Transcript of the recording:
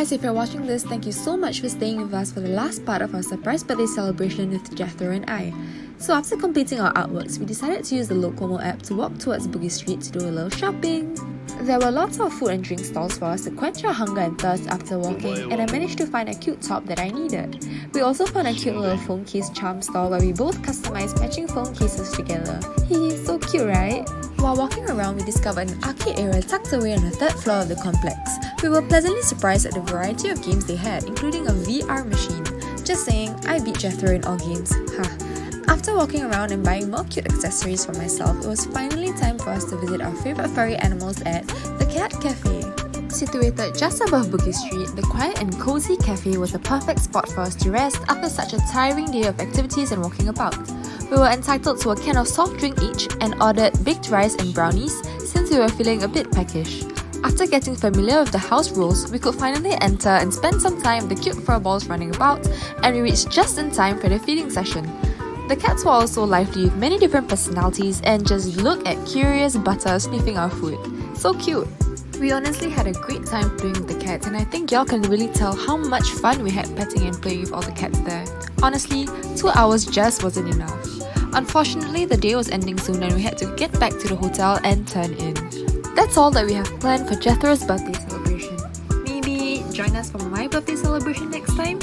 guys, if you're watching this, thank you so much for staying with us for the last part of our surprise birthday celebration with Jethro and I. So after completing our artworks, we decided to use the Locomole app to walk towards BugisStreet to do a little shopping. There were lots of food and drink stalls for us to quench our hunger and thirst after walking, and I managed to find a cute top that I needed. We also found a cute little phone case charm store where we both customized matching phone cases together. Hehe, so cute, right? While walking around, we discovered an arcade area tucked away on the third floor of the complex. We were pleasantly surprised at the variety of games they had, including a VR machine. Just saying, I beat Jethro in all games. After walking around and buying more cute accessories for myself, it was finally time for us to visit our favourite furry animals at TheCatCafe. Situated just above BugisStreet, the quiet and cozy cafe was the perfect spot for us to rest after such a tiring day of activities and walking about. We were entitled to a can of soft drink each and ordered baked rice and brownies since we were feeling a bit peckish. After getting familiar with the house rules, we could finally enter and spend some time with the cute furballs running about, and we reached just in time for the feeding session. The cats were also lively with many different personalities, and just look at curious butter sniffing our food. So cute! We honestly had a great time playing with the cats, and I think y'all can really tell how much fun we had petting and playing with all the cats there. Honestly, 2 hours just wasn't enough. Unfortunately, the day was ending soon and we had to get back to the hotel and turn in. That's all that we have planned for Jethro's birthday celebration. Maybe join us for my birthday celebration next time?